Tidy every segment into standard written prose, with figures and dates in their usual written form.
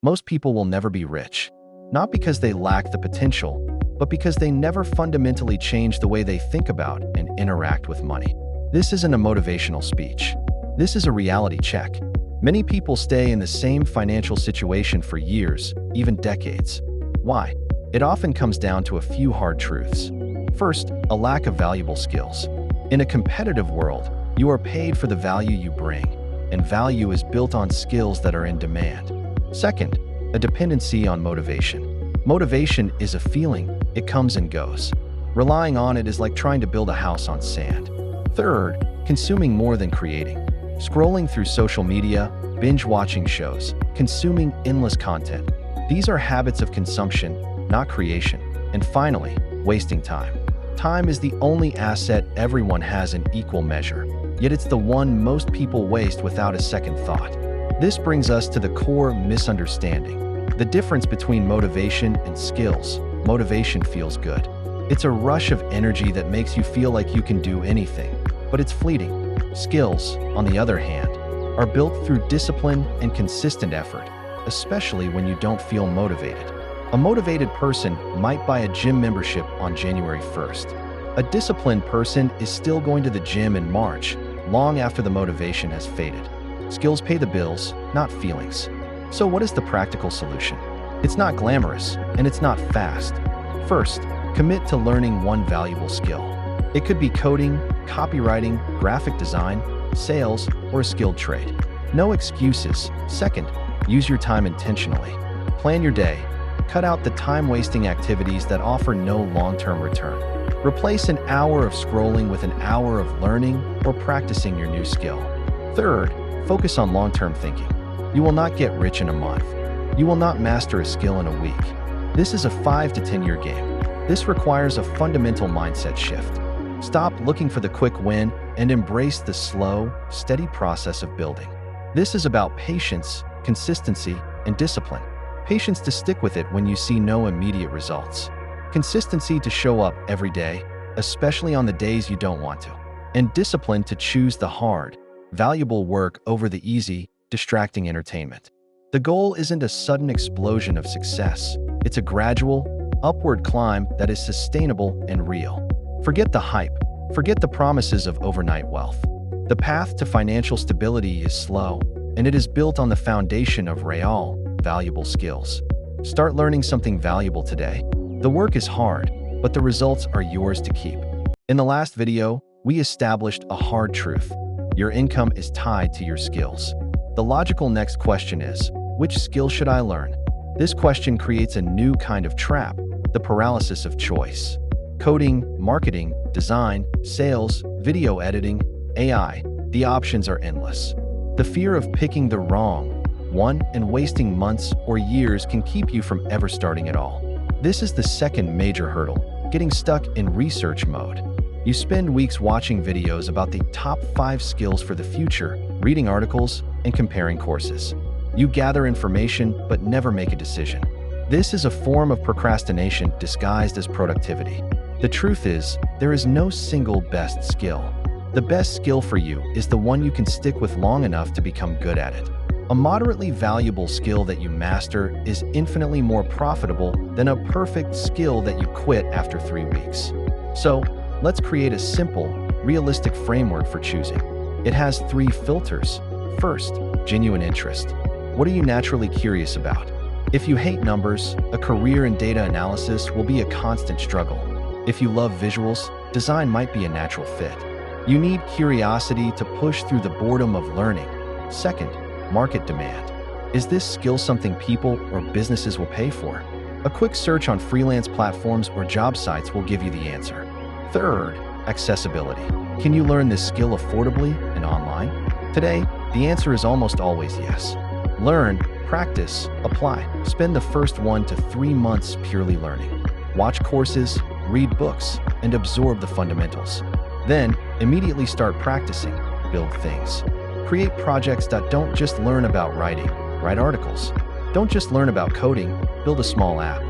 Most people will never be rich, not because they lack the potential, but because they never fundamentally change the way they think about and interact with money. This isn't a motivational speech. This is a reality check. Many people stay in the same financial situation for years, even decades. Why? It often comes down to a few hard truths. First, a lack of valuable skills. In a competitive world, you are paid for the value you bring, and value is built on skills that are in demand. Second, a dependency on motivation. Motivation is a feeling, it comes and goes. Relying on it is like trying to build a house on sand. Third, consuming more than creating. Scrolling through social media, binge-watching shows, consuming endless content. These are habits of consumption, not creation. And finally, wasting time. Time is the only asset everyone has in equal measure, yet it's the one most people waste without a second thought. This brings us to the core misunderstanding. The difference between motivation and skills. Motivation feels good. It's a rush of energy that makes you feel like you can do anything, but it's fleeting. Skills, on the other hand, are built through discipline and consistent effort, especially when you don't feel motivated. A motivated person might buy a gym membership on January 1st. A disciplined person is still going to the gym in March, long after the motivation has faded. Skills pay the bills, not feelings. So what is the practical solution? It's not glamorous, and it's not fast. First, commit to learning one valuable skill. It could be coding, copywriting, graphic design, sales, or a skilled trade. No excuses. Second, use your time intentionally. Plan your day. Cut out the time-wasting activities that offer no long-term return. Replace an hour of scrolling with an hour of learning or practicing your new skill. Third, focus on long-term thinking. You will not get rich in a month. You will not master a skill in a week. This is a 5 to 10-year game. This requires a fundamental mindset shift. Stop looking for the quick win and embrace the slow, steady process of building. This is about patience, consistency, and discipline. Patience to stick with it when you see no immediate results. Consistency to show up every day, especially on the days you don't want to. And discipline to choose the hard, valuable work over the easy, distracting entertainment. The goal isn't a sudden explosion of success. It's a gradual, upward climb that is sustainable and real. Forget the hype. Forget the promises of overnight wealth. The path to financial stability is slow, and it is built on the foundation of real, valuable skills. Start learning something valuable today. The work is hard, but the results are yours to keep. In the last video, we established a hard truth. Your income is tied to your skills. The logical next question is, which skill should I learn? This question creates a new kind of trap, the paralysis of choice. Coding, marketing, design, sales, video editing, AI, the options are endless. The fear of picking the wrong one and wasting months or years can keep you from ever starting at all. This is the second major hurdle, getting stuck in research mode. You spend weeks watching videos about the top 5 skills for the future, reading articles, and comparing courses. You gather information but never make a decision. This is a form of procrastination disguised as productivity. The truth is, there is no single best skill. The best skill for you is the one you can stick with long enough to become good at it. A moderately valuable skill that you master is infinitely more profitable than a perfect skill that you quit after 3 weeks. So, let's create a simple, realistic framework for choosing. It has 3 filters. First, genuine interest. What are you naturally curious about? If you hate numbers, a career in data analysis will be a constant struggle. If you love visuals, design might be a natural fit. You need curiosity to push through the boredom of learning. Second, market demand. Is this skill something people or businesses will pay for? A quick search on freelance platforms or job sites will give you the answer. Third, accessibility. Can you learn this skill affordably and online? Today, the answer is almost always yes. Learn, practice, apply. Spend the first 1 to 3 months purely learning. Watch courses, read books, and absorb the fundamentals. Then, immediately start practicing, build things. Create projects that don't just learn about writing, write articles. Don't just learn about coding, build a small app.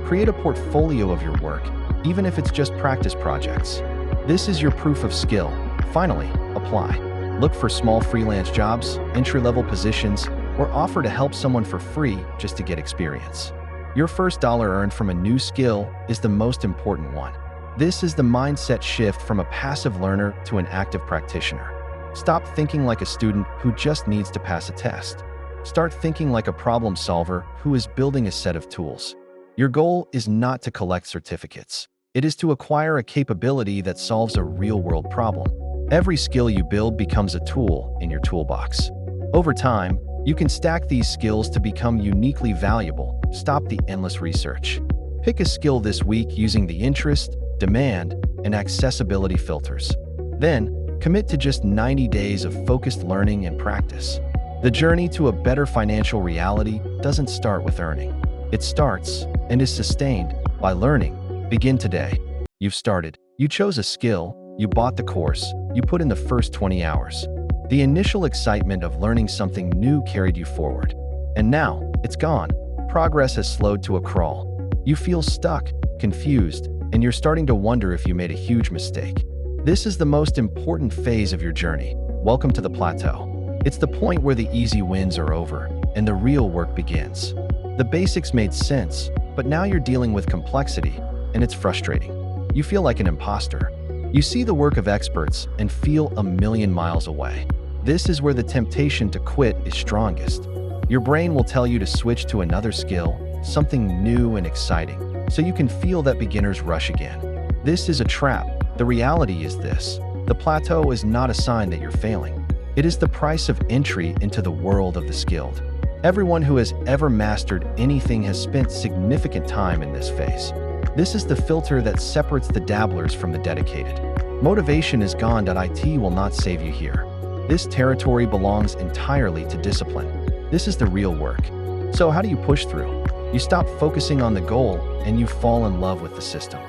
Create a portfolio of your work, even if it's just practice projects. This is your proof of skill. Finally, apply. Look for small freelance jobs, entry-level positions, or offer to help someone for free just to get experience. Your first dollar earned from a new skill is the most important one. This is the mindset shift from a passive learner to an active practitioner. Stop thinking like a student who just needs to pass a test. Start thinking like a problem solver who is building a set of tools. Your goal is not to collect certificates. It is to acquire a capability that solves a real-world problem. Every skill you build becomes a tool in your toolbox. Over time, you can stack these skills to become uniquely valuable. Stop the endless research. Pick a skill this week using the interest, demand, and accessibility filters. Then, commit to just 90 days of focused learning and practice. The journey to a better financial reality doesn't start with earning. It starts and is sustained by learning. Begin today. You've started. You chose a skill, you bought the course, you put in the first 20 hours. The initial excitement of learning something new carried you forward. And now, it's gone. Progress has slowed to a crawl. You feel stuck, confused, and you're starting to wonder if you made a huge mistake. This is the most important phase of your journey. Welcome to the plateau. It's the point where the easy wins are over, and the real work begins. The basics made sense, but now you're dealing with complexity, and it's frustrating. You feel like an imposter. You see the work of experts and feel a million miles away. This is where the temptation to quit is strongest. Your brain will tell you to switch to another skill, something new and exciting, so you can feel that beginner's rush again. This is a trap. The reality is this: the plateau is not a sign that you're failing. It is the price of entry into the world of the skilled. Everyone who has ever mastered anything has spent significant time in this phase. This is the filter that separates the dabblers from the dedicated. Motivation is gone. It will not save you here. This territory belongs entirely to discipline. This is the real work. So how do you push through? You stop focusing on the goal and you fall in love with the system.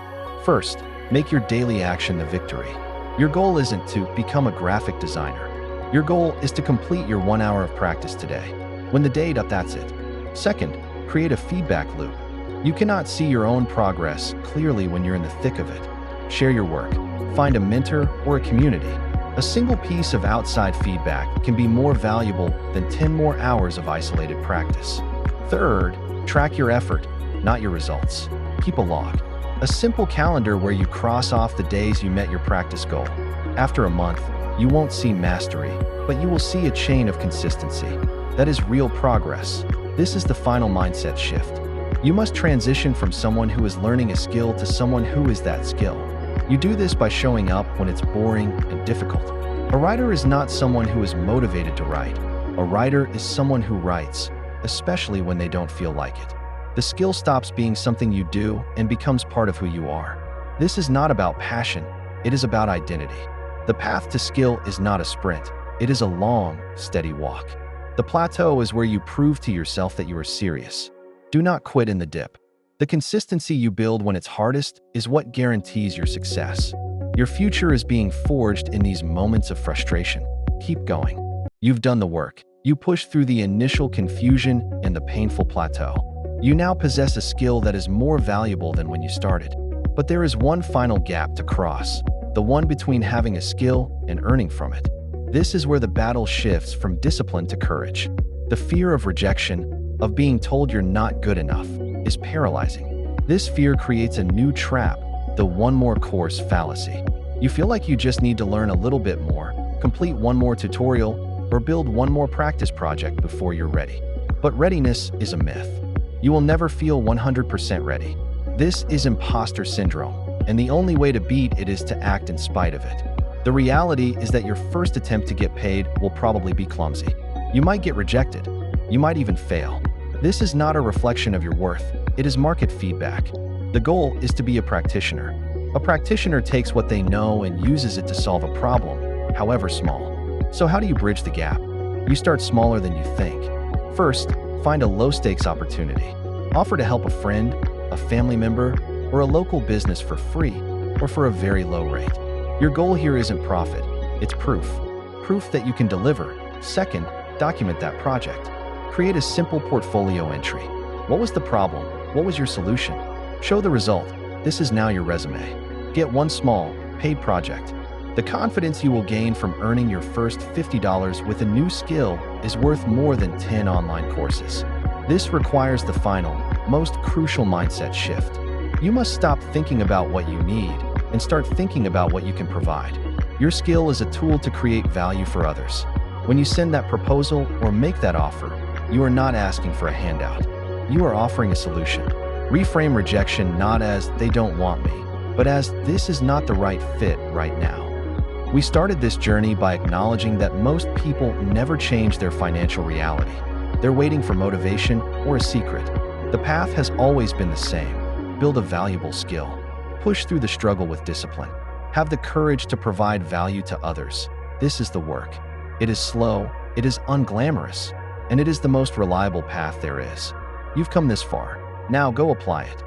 First, make your daily action the victory. Your goal isn't to become a graphic designer. Your goal is to complete your 1 hour of practice today. When the day up, that's it. Second, create a feedback loop. You cannot see your own progress clearly when you're in the thick of it. Share your work. Find a mentor or a community. A single piece of outside feedback can be more valuable than 10 more hours of isolated practice. Third, track your effort, not your results. Keep a log. A simple calendar where you cross off the days you met your practice goal. After a month, you won't see mastery, but you will see a chain of consistency. That is real progress. This is the final mindset shift. You must transition from someone who is learning a skill to someone who is that skill. You do this by showing up when it's boring and difficult. A writer is not someone who is motivated to write. A writer is someone who writes, especially when they don't feel like it. The skill stops being something you do and becomes part of who you are. This is not about passion, it is about identity. The path to skill is not a sprint, it is a long, steady walk. The plateau is where you prove to yourself that you are serious. Do not quit in the dip. The consistency you build when it's hardest is what guarantees your success. Your future is being forged in these moments of frustration. Keep going. You've done the work. You pushed through the initial confusion and the painful plateau. You now possess a skill that is more valuable than when you started. But there is one final gap to cross, the one between having a skill and earning from it. This is where the battle shifts from discipline to courage. The fear of rejection, of being told you're not good enough, is paralyzing. This fear creates a new trap, the one more course fallacy. You feel like you just need to learn a little bit more, complete one more tutorial, or build one more practice project before you're ready. But readiness is a myth. You will never feel 100% ready. This is imposter syndrome, and the only way to beat it is to act in spite of it. The reality is that your first attempt to get paid will probably be clumsy. You might get rejected. You might even fail. This is not a reflection of your worth, it is market feedback. The goal is to be a practitioner. A practitioner takes what they know and uses it to solve a problem, however small. So how do you bridge the gap? You start smaller than you think. First, find a low-stakes opportunity. Offer to help a friend, a family member, or a local business for free or for a very low rate. Your goal here isn't profit, it's proof. Proof that you can deliver. Second, document that project. Create a simple portfolio entry. What was the problem? What was your solution? Show the result. This is now your resume. Get one small, paid project. The confidence you will gain from earning your first $50 with a new skill is worth more than 10 online courses. This requires the final, most crucial mindset shift. You must stop thinking about what you need and start thinking about what you can provide. Your skill is a tool to create value for others. When you send that proposal or make that offer, you are not asking for a handout. You are offering a solution. Reframe rejection not as "they don't want me," but as "this is not the right fit right now." We started this journey by acknowledging that most people never change their financial reality. They're waiting for motivation or a secret. The path has always been the same. Build a valuable skill. Push through the struggle with discipline. Have the courage to provide value to others. This is the work. It is slow, it is unglamorous, and it is the most reliable path there is. You've come this far. Now go apply it.